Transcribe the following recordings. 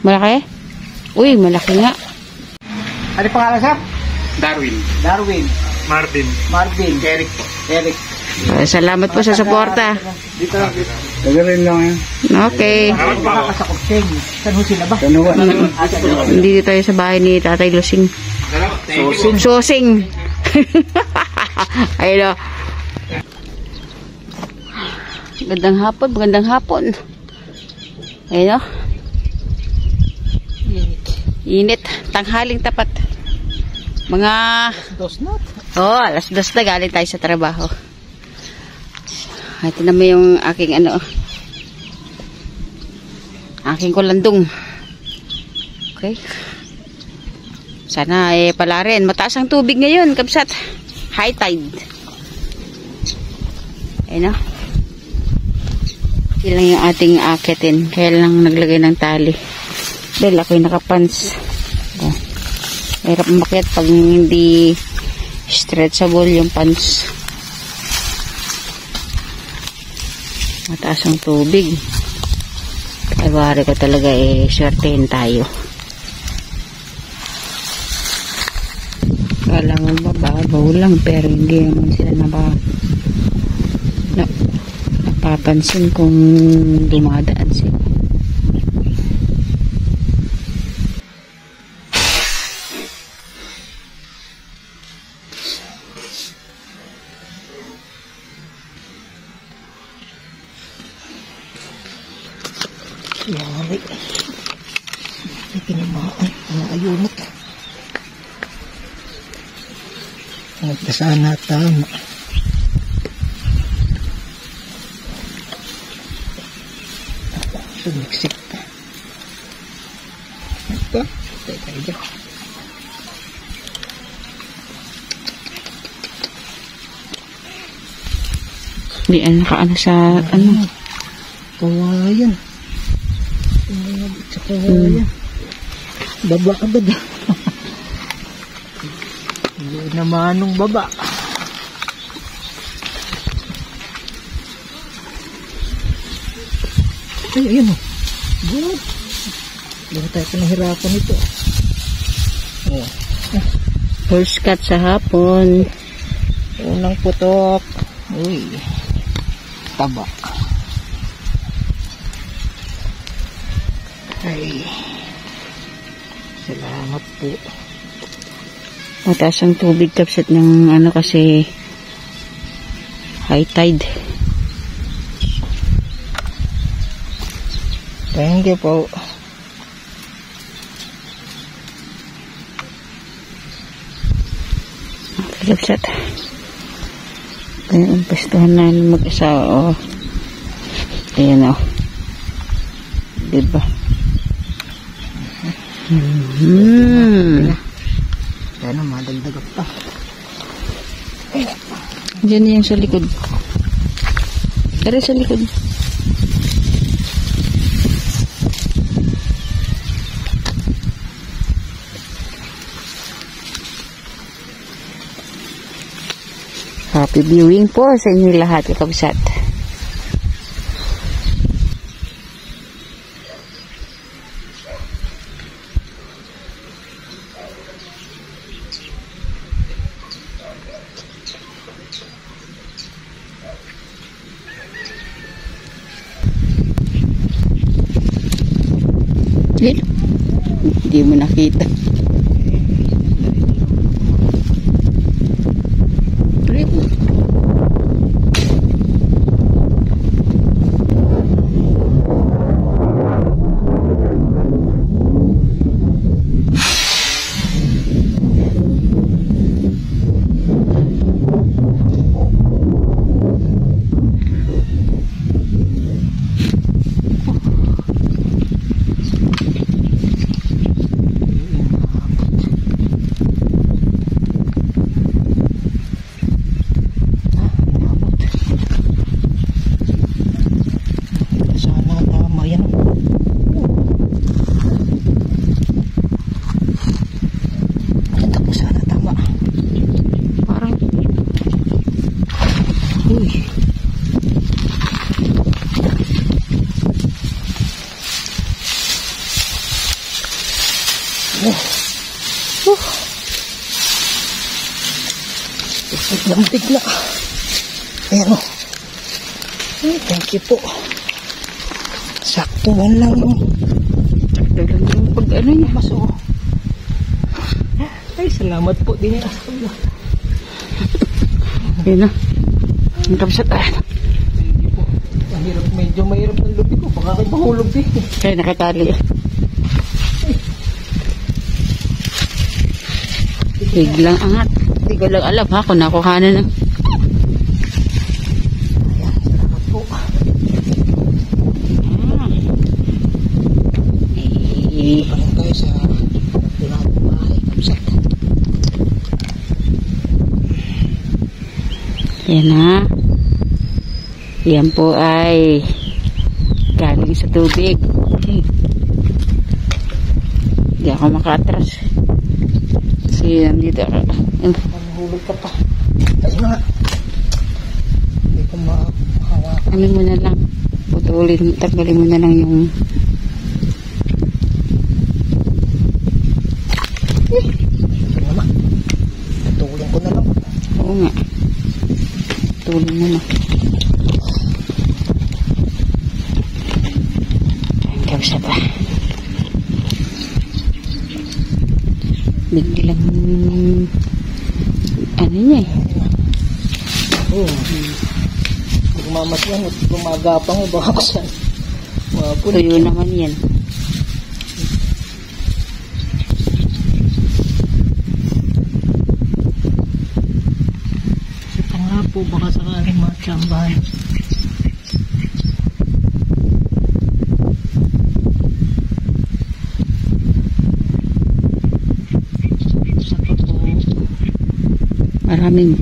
Malaki? Uy, malaki nga. Ano pangalan siya? Darwin. Darwin. Marvin. Marvin. Eric po. Eric. Salamat po sa suporta. Dito lang. Gagawin lang yan. Okay. Nakakasakop siya. San ho sila ba? Dito tayo sa bahay ni Tatay Lusing. Susing. Ayun o. Magandang hapon, magandang hapon. Ayun o. Init. Tanghaling tapat. Mga... alas 2 na galing tayo sa trabaho. Ito naman yung aking aking kulandong. Okay. Sana pala rin. Mataas ang tubig ngayon, kabsat. High tide. Ayun o. Ilang yung ating akitin. Kaya lang naglagay ng tali. Dahil ako'y nakapants. Oh. Mahirap umakyat pag hindi stretchable yung pants. Mataas ang tubig. Ay bari ko talaga swertehin tayo. Kala mo ba babaw lang pero hindi naman sila napapansin kung dumadaan sila. Yari. May pinamaan. Ang ayunot. Sana tama. Sumiksik. Ito. Teka dyan. Di nakaano sa kawayan. Sa kawayan. Baba agad. Hindi naman nung baba. Ay, ayun o. Good. Hindi tayo pinahirapan ito. Oh. first cut sa hapon. Unang putok. Uy. Taba. Ay. Salamat po. Mataas ang tubig kapsat ng kasi high tide. Thank you po. Kapsat. Kaya ang pastuhan namin mag-asawa. Ayan o. Diba? Sana madagdagat pa. Diyan yung sa likod. Tara sa likod. Happy viewing po sa inyo lahat, kabsat. Hindi mo nakita. Tigla. Ayan o. Thank you po. Saktuhan lang o. Dalang yung pag ano niya. Mas o. Ay, salamat po din yan. Ayun na. Ang kapsat ah. Thank you po. Medyo mahirap ng lubi ko. Baka kayo mahulog din. Kaya nakatali. Biglang angat. Hindi ko lang alam ha kung nakuhanan na. Ayan, salamat po. Paling tayo sa pinakang bahay. Kapsat. Yan na. Yan po ay galing sa tubig. Okay. Hindi ako makatras. Kasi nandito ako. Mahulog ka pa. Ay nga. Hindi ko mahawakan. Ano mo na lang. Putulin. Tanggalin mo na lang yung Ito naman. Tutulong ko na lang. oo nga. Tulong mo na. Ang kawsa pa. Bigdi lang ano niya eh. Oo. Kung mamasyan at gumagapang eh. Baka ko saan. Tuyo naman yan. Ito nga po. Baka sakaling matsambahan. Maraming.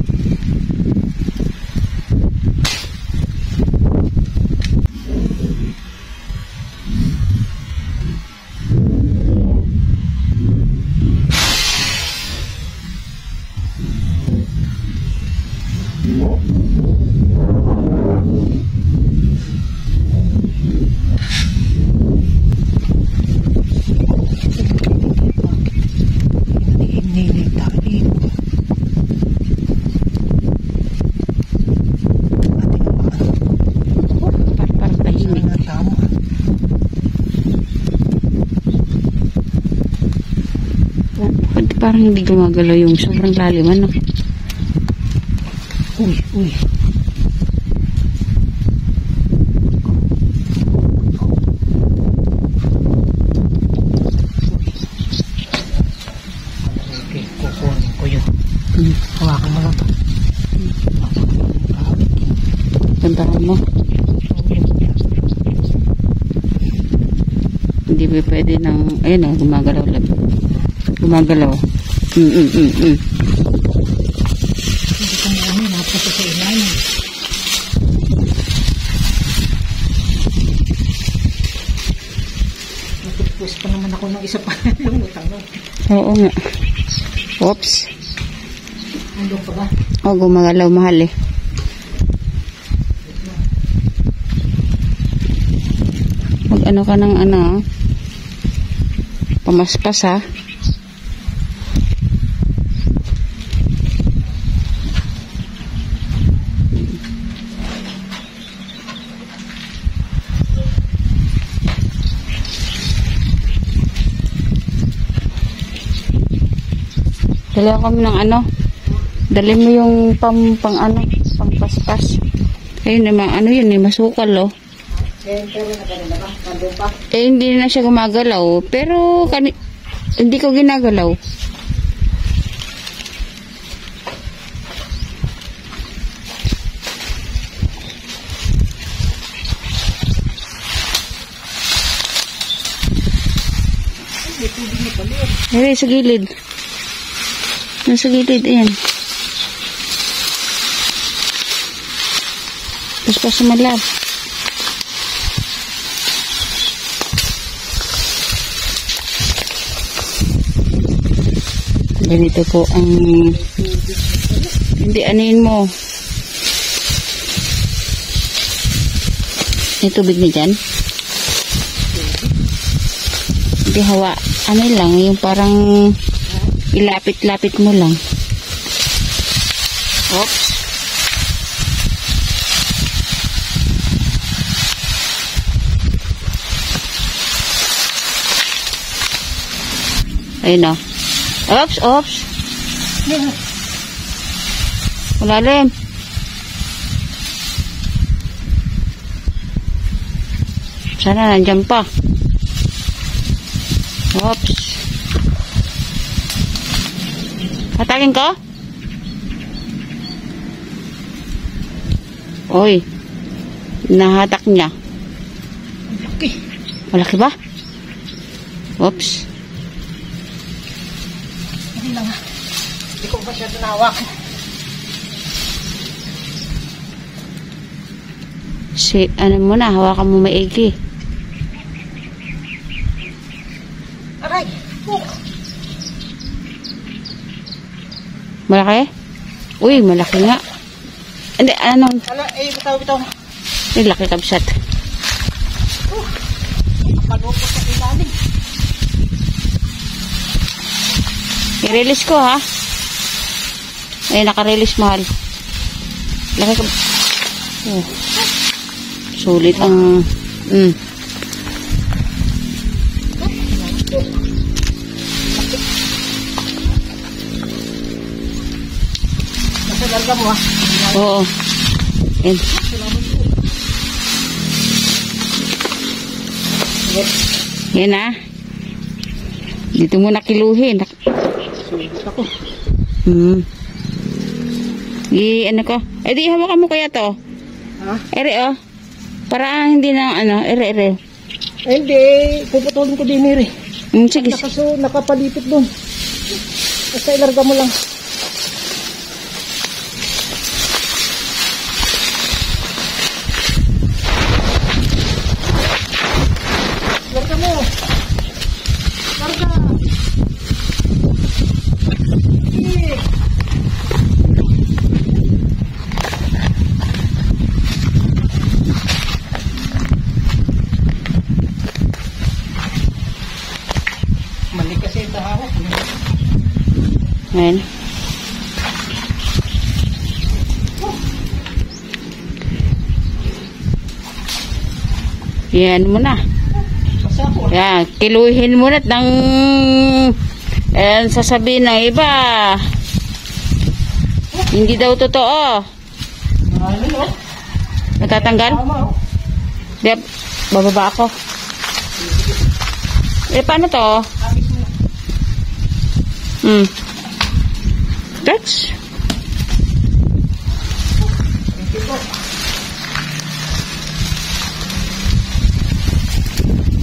Parang hindi gumagalaw yung sobrang lalim ano. Uy. Okay, kukunin ko yun. Hawakan mo lang. Tantahan mo. Hindi ba pwede ng ayun na gumagalaw lang. Gumagalaw. Hindi ko marami. Napasa sa ilalim. Napupus pa naman ako ng isa pa. Lumutang na. Oo nga. Oops. Andun pa ba? O, gumagalaw mahal eh. Mag ano ka ng ano, pamaspas ha. Dali kami ng ano. Dali mo yung pang paspas. Ayun naman, ano yun eh, masukal oh. Pero nagano ba? Nandun pa? Eh, hindi na siya gumagalaw. Pero, hindi ko ginagalaw. Ay, sa gilid. Nasa gilid, ayan. Paspas sa malab. Ganito po ang hindi anin mo. May tubig na dyan. Hindi hawa. Ano lang, yung parang ilapit-lapit mo lang. Oops. Ayun na. Oops, oops. Malalim. Sana nandyan pa. Oops. Hatakin ko? Oy. Nahatak niya. Malaki. Malaki ba? Oops. Hindi lang ha. Hindi ko ba siya tinawak? Ano mo na, hawakan mo maigi. Aray! Oh. Malaki? Uy, malaki nga. Hindi, anong? Ala, bitaw. Ay, laki kabsat. Malupot sa ilalim. I-release ko, ha? Ay, naka-release, mahal. Laki kabsat. Oh. Sulit ang... Nasa larga mo ha. Oo. Yan. Yan ha. Dito mo nakiluhin. Sulit ako. Ano ko? Eh di hawakan mo kaya to. Ha? Ere oh. Para hindi na ere. Hindi. Puputulin ko din ere. Sige. Nakapalipit doon. Basta ilarga mo lang. Larga mo. Larga. Sige. Mali kasi ito hawak. Ayan. Yan mo na. Pasako. Yan, kiluhin mo na ng sasabihin ng iba. Hindi daw totoo. Ano no? Natatanggal? Tama oh. Di, bababa ako. Eh, paano to? Habis mo na. Touch. Thank you po.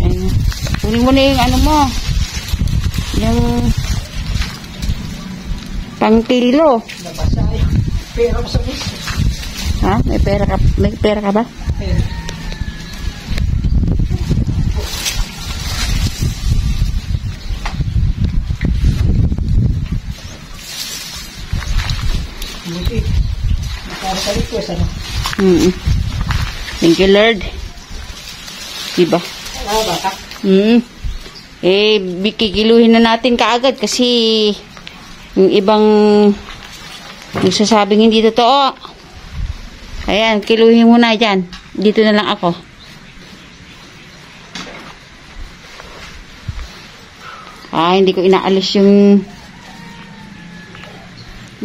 Ayan. Kunin mo na yung ano mo. Yung pang-kilo. Nabasa ay. Pera ko sa miso. Ha? May pera ka ba? Pera. Buti. Nakakasalit ko sana. Thank you, Lord. Diba? Bata. Eh, kikiluhin na natin kaagad kasi yung ibang nagsasabing hindi totoo. Ayan, kiluhin mo na dyan. Dito na lang ako. Hindi ko inaalis yung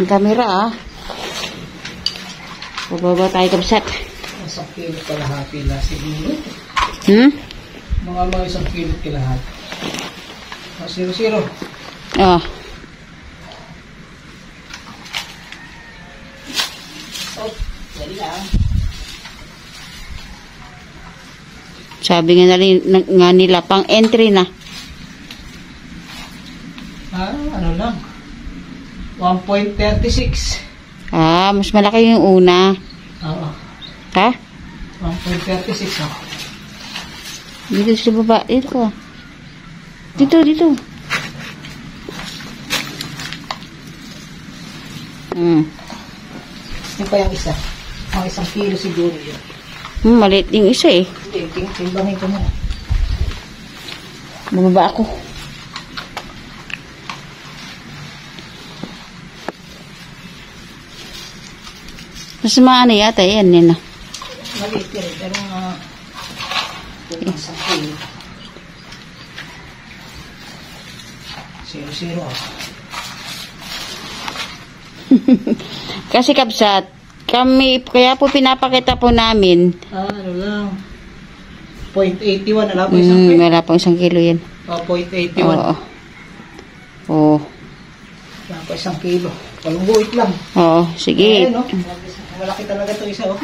camera Bababa tayo kabsat. Isang kilo kalahati na siguro. Mga isang kilo kalahati. 0-0. Oh. Dali lang. Sabi nga nila, pang entry na. Ano lang. 1.36. Mas malaki yung una. Oo. Ha? 1.36 Dito sa baba. Dito. Dito. Yung pa yung isa. Mga 1 kilo siguro yun. Maliit yung isa eh. Hindi, timbangin ko muna. Bumaba ako. Mas maano yata yan na. Maliit yan. Pero isang kilo. 0-0 ah. Kasi kabsat, kami, kaya po pinapakita po namin. Ano lang. 0.81. Wala po isang kilo. Wala pang 1 kilo yan. 0.81. Oo. Oo. Wala po 1 kilo. Walang buhit lang. Oo, sige. Ayan, no? Malaki talaga ito isa, oh.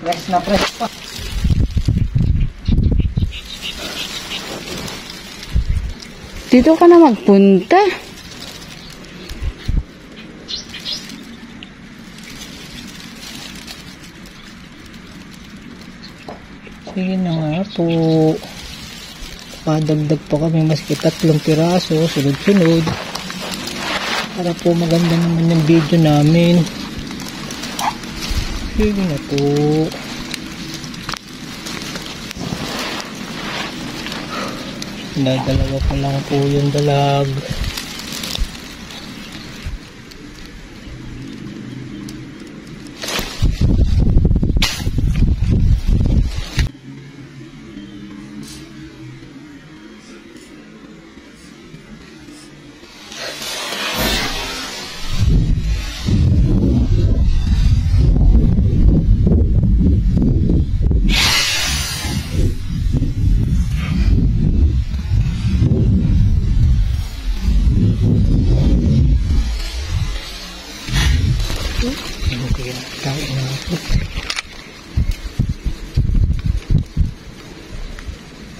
Press na press pa. Dito ka na magpunta. Sige na nga po. Padagdag pa kami maski 3 piraso. Sunod-sunod. Para po maganda naman yung video namin. Sige na po. Dalawa pa lang po yung dalag.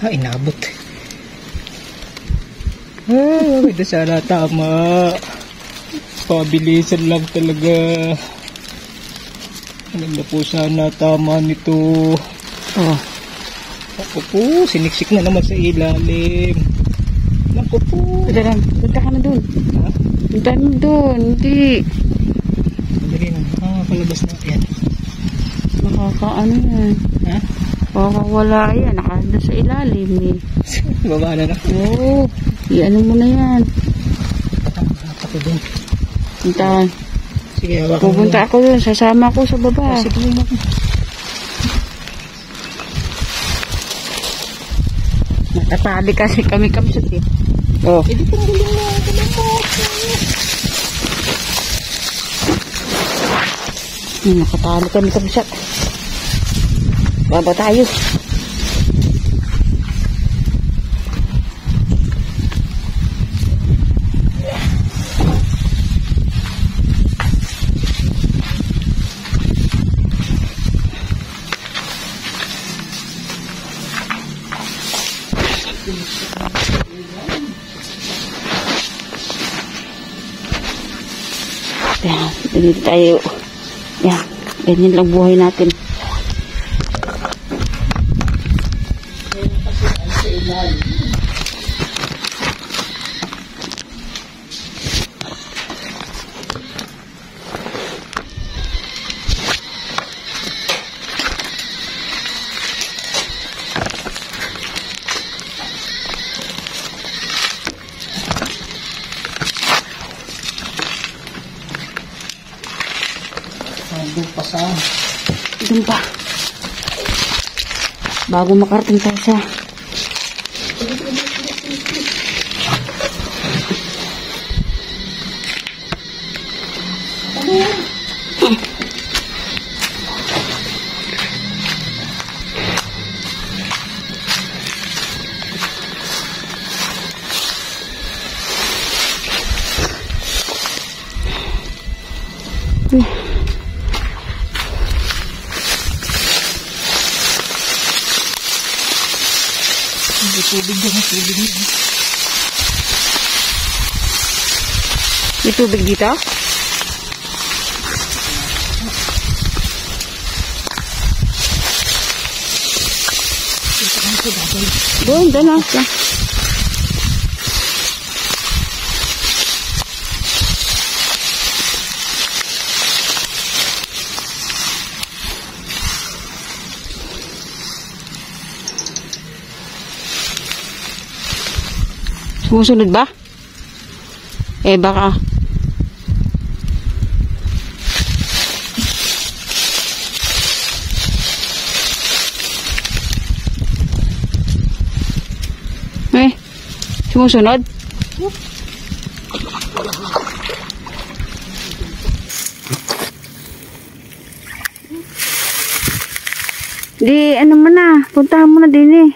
Inabot. Ay, ito sana tama. Pabilisan lang talaga. Maganda po sana tama nito. Oh. Ako po, siniksik na naman sa ilalim. Ako po. Punta ka na dun. Ha? Punta na dun. Hindi. Dali na. Kalabas na. Yan. Makakaano yan. Ha? Wala yan. Nakanda sa ilalim eh. Baba na na. Oo. Iano mo na yan. Ako dun. Punta. Sige, hawakan mo. Pupunta ako dun. Sasama ako sa baba. Sige mo. Natatabi kasi kami kamsat eh. Oh. Hindi ko guling na. Nakatali kami kamsat. Baba tayo. Yan, dito tayo. Yan, ganyan lang buhay natin. Doon pa sa... Doon pa. Bago makarating tayo sa... Tubig dyan, tubig dyan. May tubig dito? Doon na. Sumusunod ba? Eh baka Sumusunod? Di, ano mo na. Puntahan mo na din eh.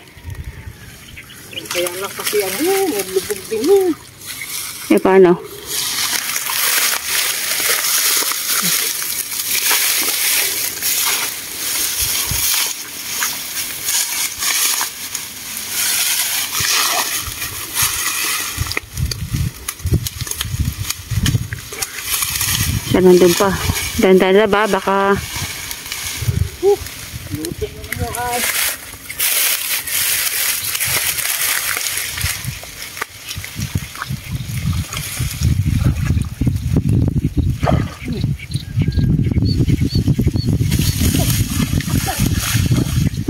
Kaya lang kasi naglubog din mo. Eh, paano? Siya nandun pa. Dandan na ba? Baka... Luto naman yung ay.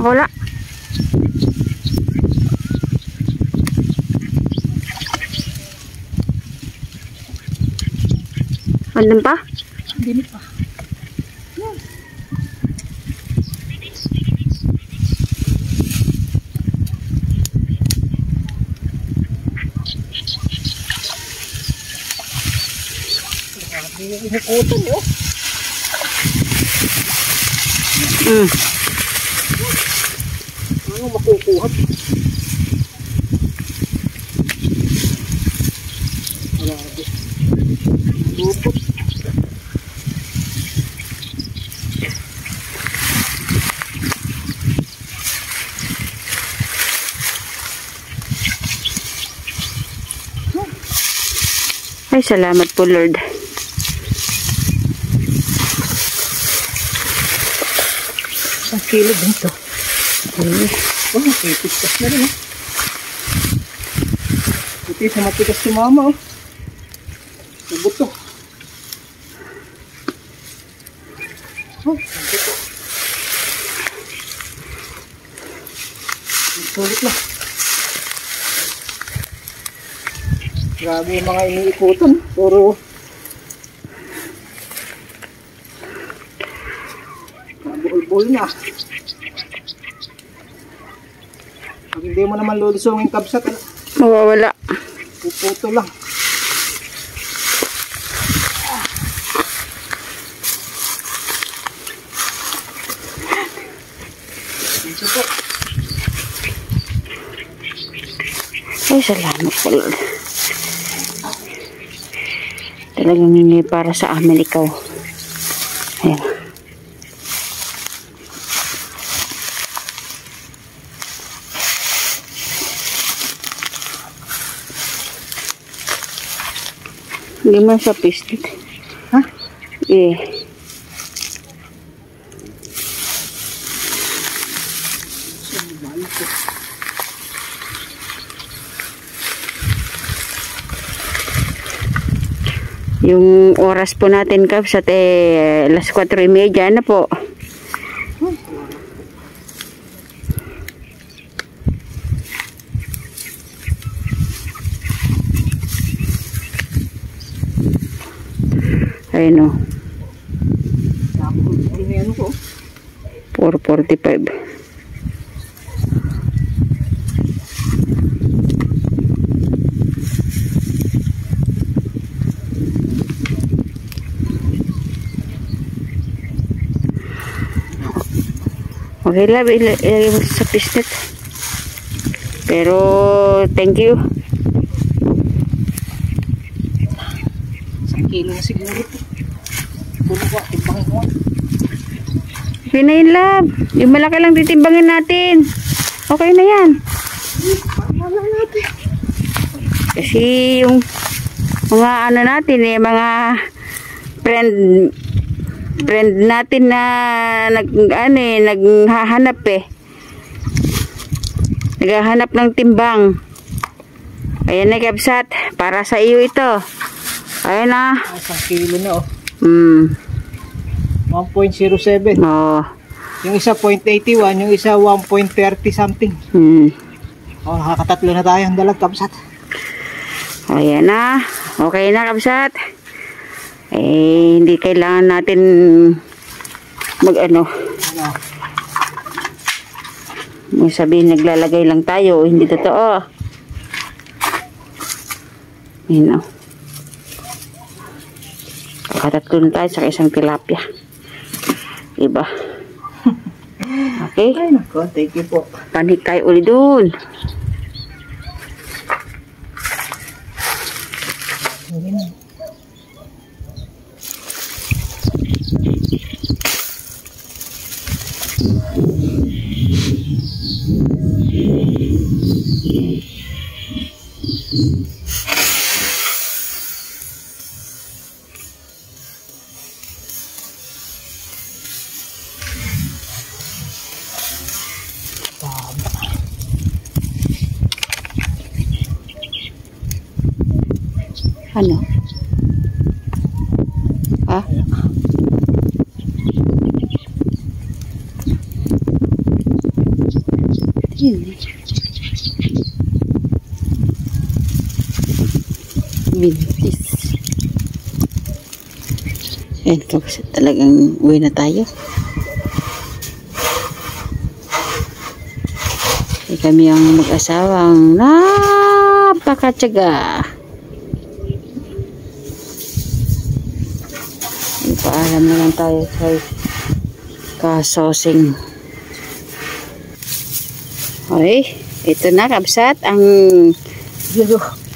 Wala. Andun pa? Hindi pa. Inukutan yun. Ano makukuha? Wala rin. Lupot. Ay, salamat po, Lord. Isang kilo din ito. Oh, tigas na rin. Ito sa matigas si mama. Subot to. Oh, ito. Sulit na. Grabe yung mga iniikutan. Puro buhol-buhol na. Pag hindi mo naman lulusungin kabsat, Mawawala. puputo lang. Ito po. Ay, salamat po, Lord. Talagang hindi para sa amin ikaw. Ayan. Hindi man sa pistit. Ha? Eh. Yung oras po natin, Kaps, at alas 4:30 na po. Ayun o. 4:45. Okay, love, ilagay mo sa pisnet. Pero, thank you. 1 kilo na siguro ito. Puno ko, timbangin ko. Okay na yun, love. Yung malaki lang titimbangin natin. Okay na yan. Wala natin. Kasi yung mga ano natin mga friend natin na naghahanap naghahanap ng timbang. Ayan na, Kabsat, para sa iyo ito. Ayan na. 1 kilo na 1.07. Oh. Yung isa 0.81, yung isa 1.30 something. Oh, nakakatatlo na tayo ang dalag, Kabsat. Ayan na. Okay na, Kabsat. Hindi kailangan natin may sabihin naglalagay lang tayo, hindi totoo. Yun o. Kakatatlo na tayo sa isang tilapia. Diba? Okay. Ay, nako. Thank you po. Panik tayo uli dun. Ano? Ha? Yun. Bintis. Ayan, kapag talagang uwi na tayo. Kami ang mag-asawang napakatyaga. Paalam na lang tayo kay Kasosing. Okay, ito na kabsat ang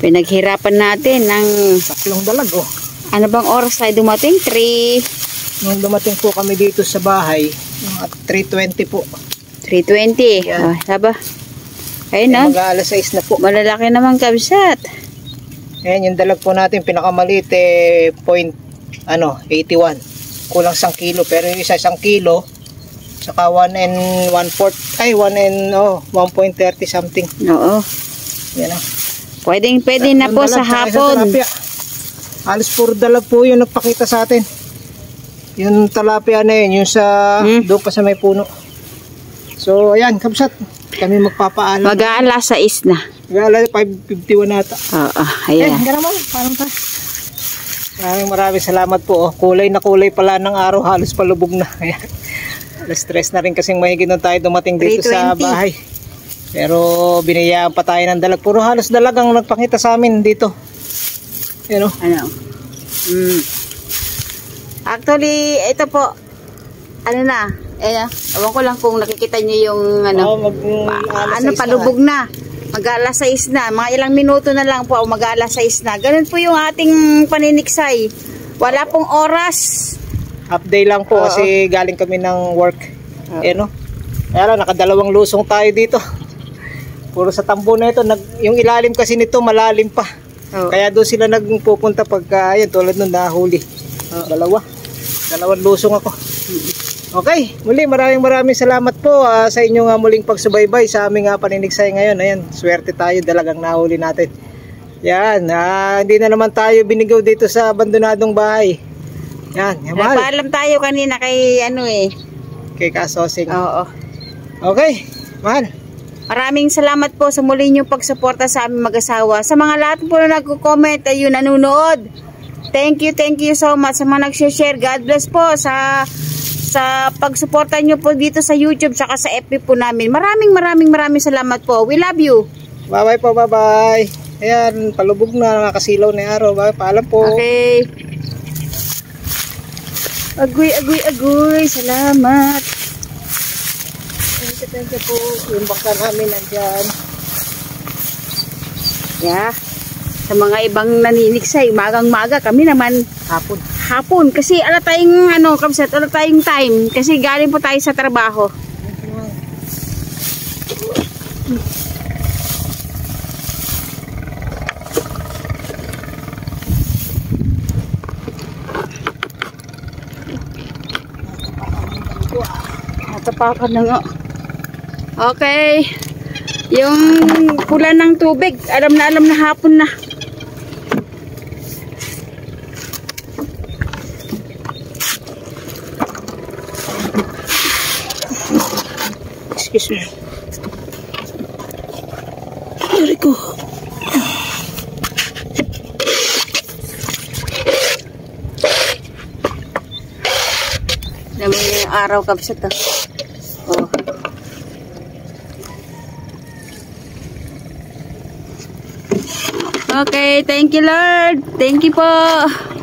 pinaghirapan natin ng tatlong dalag oh. Ano bang oras tayo dumating? 3. Nung dumating po kami dito sa bahay, at 3:20 po. 3:20. Yan. Oh, saba. Ayun na. Mag-aalas 6 na po. Malalaki naman kabsat. Ayan yung dalag po natin, pinakamalit 81. Kulang 1 kilo, pero yung isa 1 kilo, saka 1 1.30 something. Oo. Yan na. Pwede na po sa hapon. Alas puro dalag po yung nagpakita sa atin. Yung talapia na yun, yung sa doon pa sa may puno. So ayan, kabsat, kami magpapaalam. Mag-aalas 6 na. Mag-aalas 5:51 nata. Oo, ayan. Ganaman, parang ka. Maraming salamat po. Kulay na kulay pala ng araw, halos palubog na. Alas 3 na rin kasing mahigit na tayo dumating dito 3:20. sa bahay. Pero binayaan pa tayo ng dalag. Puro halos dalag ang nagpakita sa amin dito. Ano? Actually, ito po, ano na, ewan ko lang kung nakikita niyo yung palubog na. Mag-aalas 6 na. Mga ilang minuto na lang po, mag-aalas 6 na. Ganun po yung ating paniniksay. Wala pong oras. Half day lang po kasi galing kami ng work. Kaya lang, nakadalawang lusong tayo dito. Puro sa tambo na ito. Yung ilalim kasi nito malalim pa. Kaya doon sila nagpupunta pagka, tulad nun nahuli. Dalawang lusong ako. Okay, muli maraming salamat po sa inyong muling pagsubaybay sa aming paniniksay ngayon. Ayan, swerte tayo, dalagang nahuli natin. Yan, hindi na naman tayo binigaw dito sa abandonadong bahay. Yan, mahal. Nagpaalam tayo kanina kay Kay Kasosing. Oo. Okay, mahal. Maraming salamat po sa muli niyong pagsuporta sa aming mag-asawa. Sa mga lahat po na nagko-comment, ayun, nanonood. Thank you so much sa mga nag-share. God bless po sa pagsuporta niyo po dito sa YouTube saka sa FB po namin. Maraming salamat po. We love you. Bye-bye po, bye-bye. Ayan, palubog na, nakasilaw na yung araw. Bye, paalam po. Okay. Agoy. Salamat. Thank you po. Yung bangka namin nandyan. Yeah. Sa mga ibang naniniksay, magang-maga, kami naman hapon. Kasi ala tayong kamsat, ala tayong time. Kasi galing po tayo sa trabaho. Natapakan na nga. Okay. Yung pula ng tubig, alam na hapon na. Excuse me. Dari ko. Naman yung araw kapsat ah. Oh. Okay, thank you Lord. Thank you po.